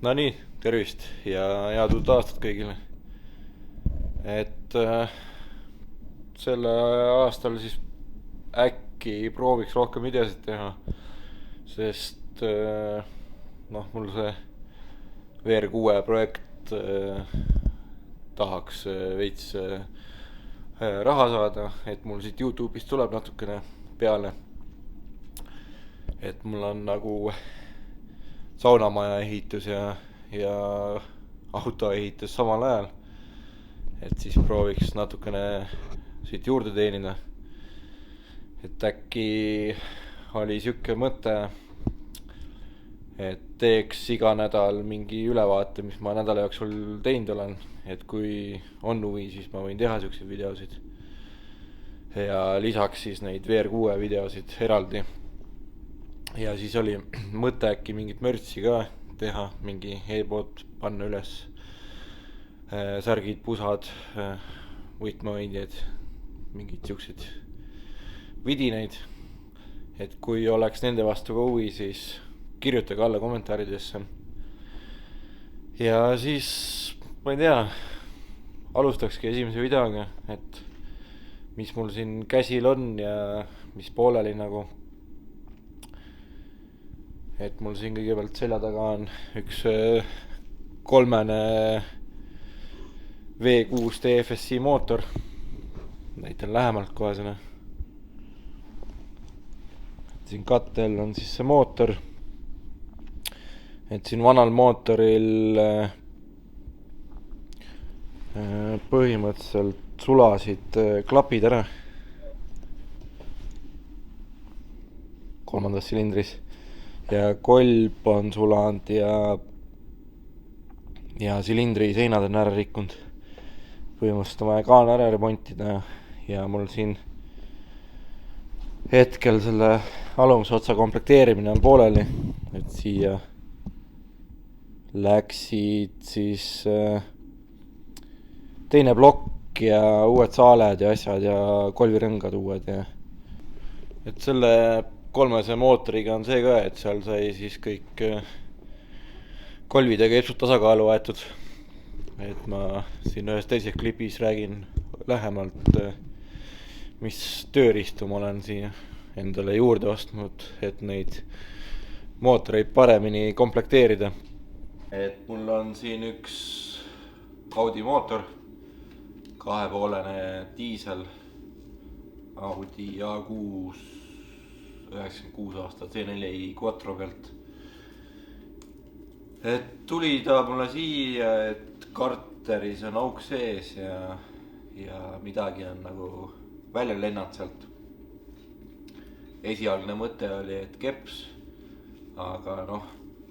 No nii, tervist ja head uut aastat kõigile. Et sel aastal siis äkki prooviks rohkem videosid teha, sest mul see VR6 projekt tahaks veits raha saada, et mul siit Youtube'ist tuleb natukene peale. Et mul on nagu saunamaja ehitus ja auto ehitus samal ajal. Et siis prooviks natukene siit juurde teenida. Et äkki oli siuke mõte, et teeks iga nädal mingi ülevaate, mis ma nädala jooksul teinud olen. Et kui on huvi, siis ma võin teha siukseid videosid. Ja lisaks siis neid VR6 videosid eraldi. Ja siis oli mõte äkki mingit mürtsi ka teha, mingi e-pood panna üles, särgid, pusad, võtmehoidjad, mingid siuksed vidineid. Et kui oleks nende vastu ka huvi, siis kirjutage alla kommentaaridesse. Ja siis, ma ei tea, alustakski esimese videoga, et mis mul siin käsil on ja mis pooleli nagu. Et mul siin kõigepealt selja taga on üks kolmene V6 TFSI mootor. Näitan lähemalt kohe selle. Siin kattel on siis see mootor. Et siin vanal mootoril põhimõtteliselt sulasid klapid ära. Kolmandas silindris. Ja kolb on sulanud ja silindri seinad on ära rikkunud. Põhimõtteliselt on vaja kaan ära remontida ja mul siin hetkel selle alumise otsa komplekteerimine on pooleli. Et siia läksid siis teine plokk ja uued saaled ja asjad ja kolvirõngad uued ja et selle kolmese mootoriga on see ka, et seal sai siis kõik kolvid ja keepsud tasakaalu võetud. Et ma siin ühes teises klipis räägin lähemalt, mis tööriistu ma olen siia endale juurde ostnud, et neid mootoreid paremini komplekteerida. Et mul on siin üks Audi mootor, kahepoolene diisel Audi A6 96 aasta C4 Quattro pealt. Et tuli ta mulle siia, et karteris on auk sees ja midagi on nagu välja lennanud sealt. Esialgne mõte oli, et keps, aga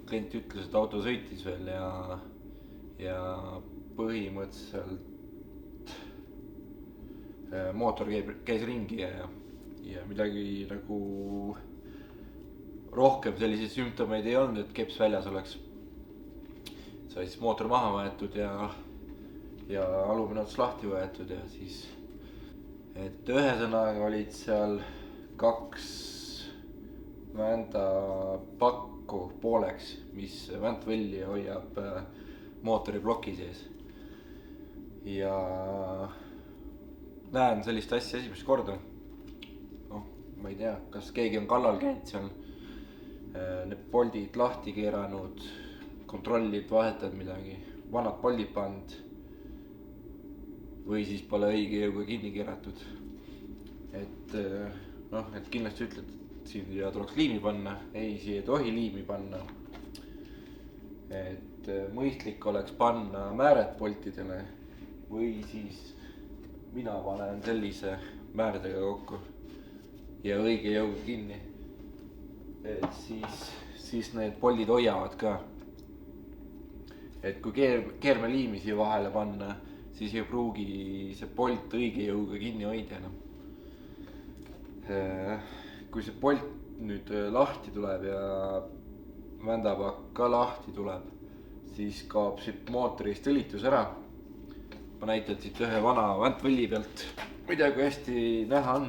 klient ütles, et auto sõitis veel ja põhimõtteliselt mootor käis ringi ja midagi nagu rohkem selliseid sümptomeid ei olnud, et keps väljas oleks. Sai siis mootor maha võetud ja alumine ots lahti võetud ja siis, et ühesõnaga olid seal 2 vända pakku pooleks, mis väntvõlli hoiab mootori ploki sees. Ja näen sellist asja esimest korda. Ma ei tea, kas keegi on kallal käinud seal, need poldid lahti keeranud, kontrollid vahetanud midagi, vanad poldid pand või siis pole õige jõuga kinni keeratud. Et kindlasti ütled, et siia tuleks liimi panna, ei, siia ei tohi liimi panna. Et mõistlik oleks panna määred poltidele või siis mina panen sellise määrdega kokku ja õige jõuga kinni. Et siis need poldid hoiavad ka. Et kui keermeliimi siia vahele panna, siis ei pruugi see polt õige jõuga kinni hoida enam. Kui see polt nüüd lahti tuleb ja vändapakk ka lahti tuleb, siis kaob siit mootorist õlitus ära. Ma näitan siit ühe vana väntvõlli pealt, mida kui hästi näha on.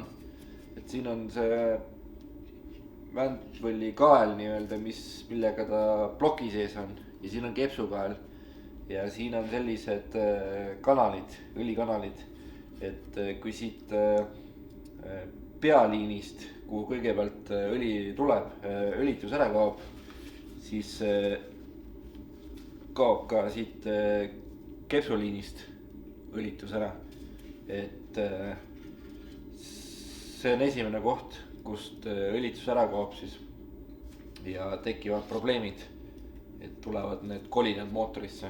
Et siin on see Vantvõlli kael nii-öelda, millega ta ploki sees on ja siin on kepsukael. ja siin on sellised kanalid, õlikanalid, et kui siit pealiinist, kuhu kõigepealt õli tuleb, õlitus ära kaob, siis kaob ka siit kepsuliinist õlitus ära. et see on esimene koht, kust õlitus ära kaob siis ja tekivad probleemid, et tulevad need kolinad mootorisse.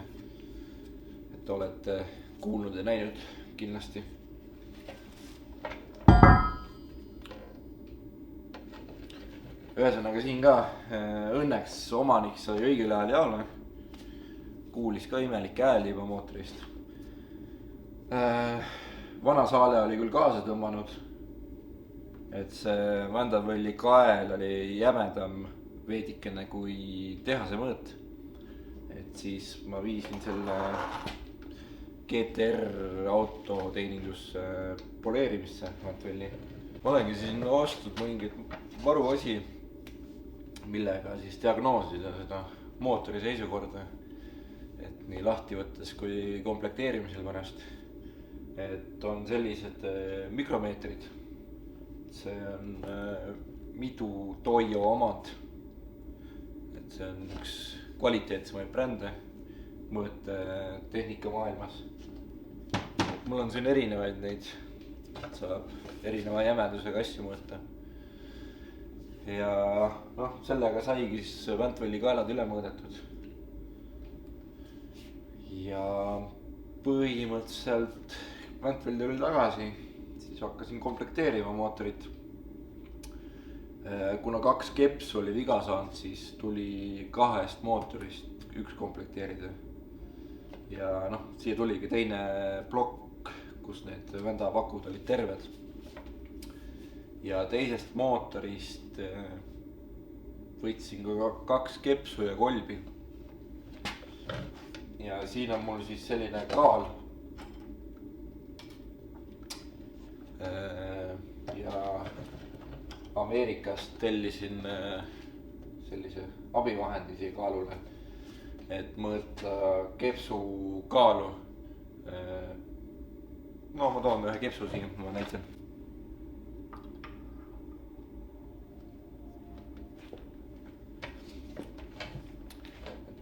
et olete kuulnud ja näinud kindlasti. ühesõnaga siin ka õnneks omanik sai õigel ajal jaole. kuulis ka imelikke hääli juba mootorist. Vana saale oli küll kaasa tõmmanud. et see Vantvõlli kael oli jämedam veidikene kui tehase mõõt. et siis ma viisin selle GTR autoteenindusse poleerimisse Vantvõlli. ma olengi siin ostnud mingeid varuosi, millega siis diagnoosida seda mootori seisukorda. et nii lahti võttes kui komplekteerimisel pärast. et on sellised mikromeetrid. see on Midu Toyo omad. et see on üks kvaliteetsemaid brände mõõtetehnika maailmas. mul on siin erinevaid neid, saab erineva jämedusega asju mõõta. ja noh, sellega saigi siis Vantvõlli kaelad üle mõõdetud. ja põhimõtteliselt Vantvõll tuli tagasi, siis hakkasin komplekteerima mootorit. kuna 2 kepsu oli viga saanud, siis tuli 2 mootorist 1 komplekteerida. ja noh, siia tuligi teine plokk, kus need vändapakud olid terved. ja teisest mootorist võtsin ka 2 kepsu ja kolbi. ja siin on mul siis selline kaal. ja Ameerikast tellisin sellise abivahendi siia kaalule, et mõõta kepsu kaalu. no ma toon ühe kepsu siin, ma näitan.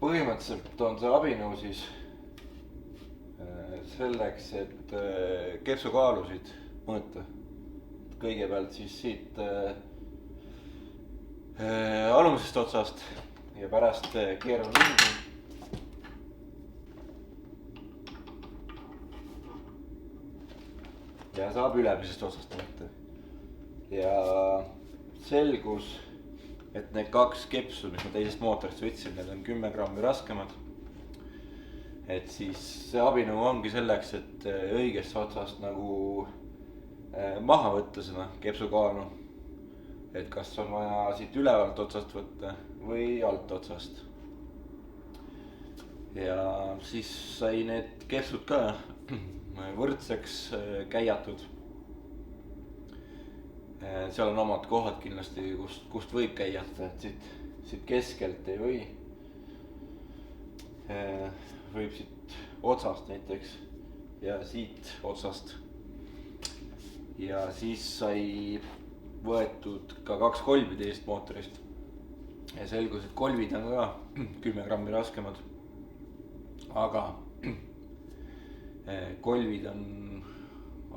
põhimõtteliselt on see abinõu siis selleks, et kepsukaalusid mõõta. kõigepealt siis siit alumisest otsast ja pärast keeran ringi. ja saab ülemisest otsast mõõta. ja selgus, et need 2 kepsu, mis ma teisest mootorist võtsin, need on 10 grammi raskemad. et siis see abinõu ongi selleks, et õigest otsast nagu maha võtta seda kepsukaalu. et kas on vaja siit ülevalt otsast võtta või alt otsast. ja siis sai need kepsud ka võrdseks käiatud. seal on omad kohad kindlasti, kust võib käiata, et siit keskelt ei või. võib siit otsast näiteks ja siit otsast. ja siis sai võetud ka 2 kolbi teisest mootorist. ja selgus, et kolbid on ka 10 grammi raskemad. aga kolvid on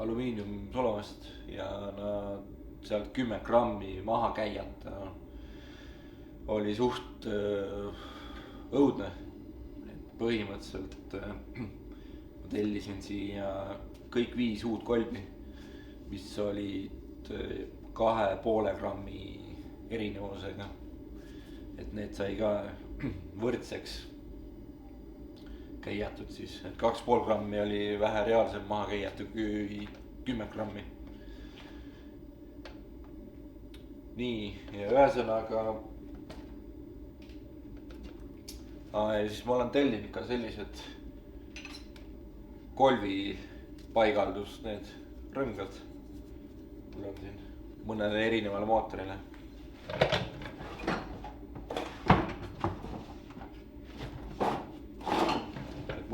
alumiiniumsolvast ja nad sealt 10 grammi maha käiata oli suht õudne. põhimõtteliselt ma tellisin siia kõik 5 uut kolbi, mis olid 2,5 grammi erinevusega. et need sai ka võrdseks käiatud siis, et 2,5 grammi oli vähe reaalsem maha käiata kui 10 grammi. nii, ja ühesõnaga ja siis ma olen tellinud ka sellised kolvi paigaldus, need rõngad. mul on siin mõnele erinevale mootorile.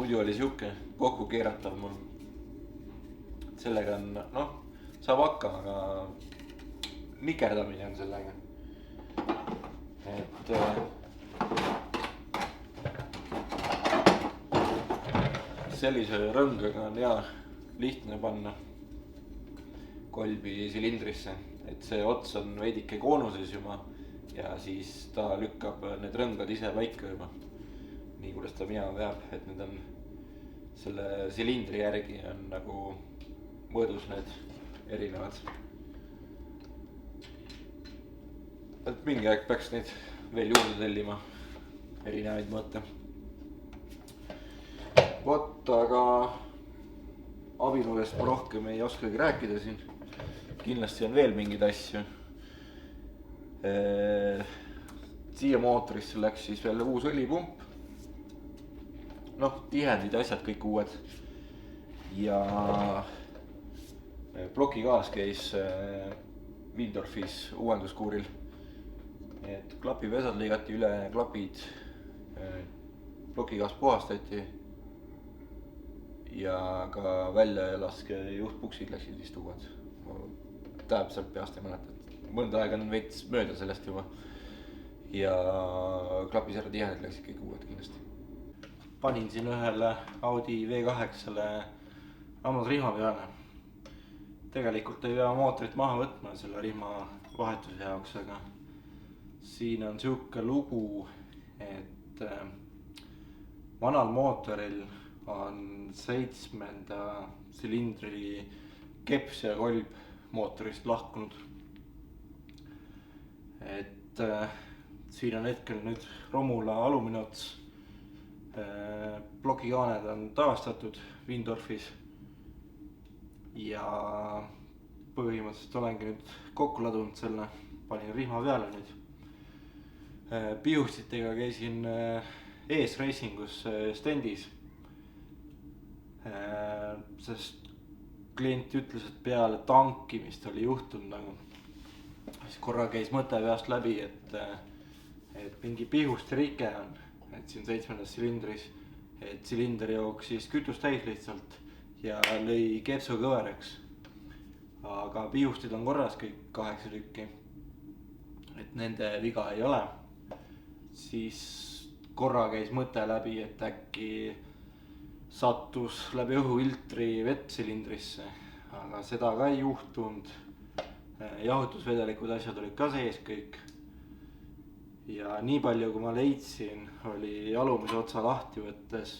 muidu oli siuke kokku keeratav mul. Sellega on, noh, saab hakkama, aga nikerdamine on sellega. Et sellise rõngaga on hea lihtne panna kolbi silindrisse, et see ots on veidike koonuses juba ja siis ta lükkab need rõngad ise paika juba. Nii kuidas ta mina peab, et need on selle silindri järgi on nagu mõõdus need erinevad. Et mingi aeg peaks neid veel juurde tellima, erinevaid mõõte. Vot, aga abinõudest ma rohkem ei oskagi rääkida siin. Kindlasti on veel mingid asju. Siia mootorisse läks siis veel uus õlipump. Noh, tihendid ja asjad kõik uued. Ja plokigaas käis Windorfis uuenduskuuril. Et klapipesad lõigati üle, klapid, plokigaas puhastati ja ka väljalaske juhtpuksid läksid vist uued. Täpselt peast ei mäleta, et mõnda aega on veits mööda sellest juba. Ja klapisärad tihendid läksid kõik uued kindlasti. Panin siin ühele Audi V8-le ammad rihma peale. Tegelikult ei pea mootorit maha võtma selle rihma vahetuse jaoks, aga siin on siuke lugu, et vanal mootoril on 7. silindri keps ja kolb mootorist lahkunud. Et siin on hetkel nüüd romula aluminots. Plokikaaned on taastatud Windorfis. Ja põhimõtteliselt olengi nüüd kokku ladunud selle, panin rihma peale nüüd. Pihustitega käisin ees reisingus standis. Sest klient ütles, et peale tankimist oli juhtunud nagu. Siis korra käis mõte peast läbi, et mingi pihusti rike on, et siin 7. silindris, et silinder jooksis kütust täis lihtsalt ja lõi kepsu kõveraks. Aga pihustid on korras kõik 8 tükki, et nende viga ei ole. Siis korra käis mõte läbi, et äkki sattus läbi õhufiltri vett silindrisse, aga seda ka ei juhtunud. Jahutusvedelikud asjad olid ka sees kõik. Ja nii palju kui ma leidsin, oli alumise otsa lahti võttes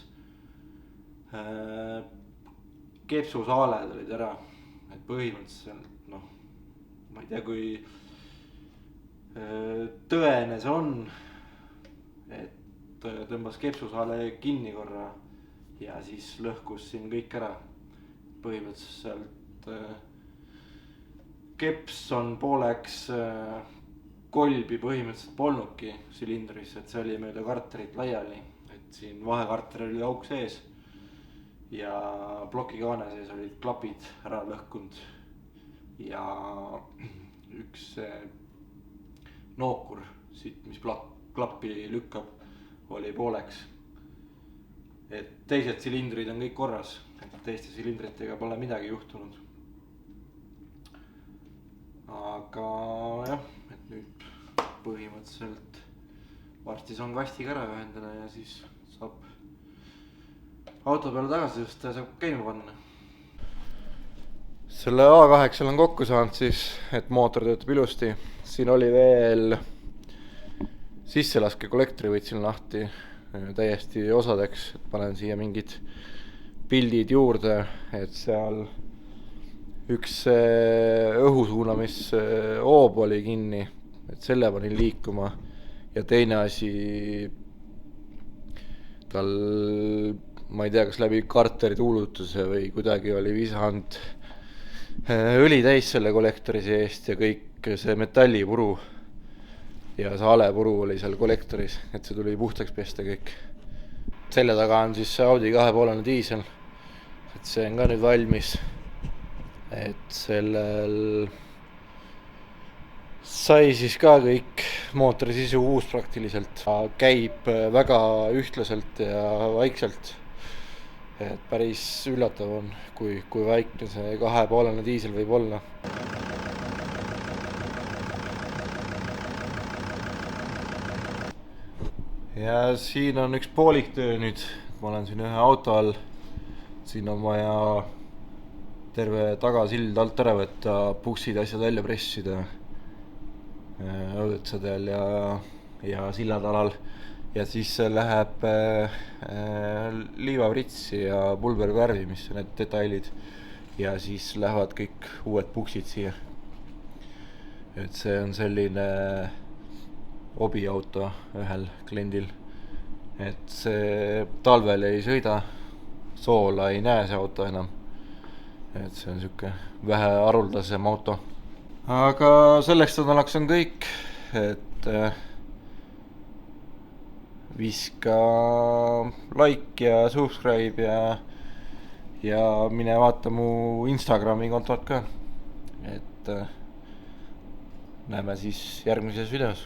kepsusaaled olid ära. Et põhimõtteliselt, noh, ma ei tea, kui tõene see on, et tõmbas kepsusaale kinni korra ja siis lõhkus siin kõik ära. Põhimõtteliselt keps on pooleks, kolbi põhimõtteliselt polnudki silindris, et see oli mööda karterit laiali, et siin vahekarter oli auk sees ja plokikaane sees olid klapid ära lõhkunud ja üks nookur siit, mis klappi lükkab, oli pooleks. Et teised silindrid on kõik korras, et teiste silindritega pole midagi juhtunud. Aga jah, et nüüd põhimõtteliselt varsti saan kastiga ära ühendada ja siis saab auto peale tagasi tõsta ja saab käima panna. Selle A8 on kokku saanud siis, et mootor töötab ilusti. Siin oli veel sisselaske kollektori võtsin lahti täiesti osadeks, et panen siia mingid pildid juurde, et seal üks õhusuunamis hoob oli kinni, et selle panin liikuma ja teine asi tal, ma ei tea, kas läbi karteri tuulutuse või kuidagi oli visanud õli täis selle kollektori seest ja kõik see metallipuru ja see halepuru oli seal kollektoris, et see tuli puhtaks pesta kõik. Selle taga on siis see Audi 2.5 diisel, et see on ka nüüd valmis, et sellel sai siis ka kõik mootori sisu uus praktiliselt. Käib väga ühtlaselt ja vaikselt, et päris üllatav on, kui väike see 2,5 diisel võib olla. Ja siin on üks poolik töö nüüd, ma olen siin ühe auto all, siin on vaja terve tagasild alt ära võtta, puksid, asjad välja pressida õõtsadel ja sillatalal ja siis see läheb liivapritsi ja pulbervärvi, mis on need detailid ja siis lähevad kõik uued puksid siia. Et see on selline hobiauto ühel kliendil, et see talvel ei sõida, soola ei näe see auto enam, et see on siuke vähe haruldasem auto. Aga selleks nädalaks on kõik, et viska like ja subscribe ja mine vaata mu Instagrami kontot ka, et näeme siis järgmises videos.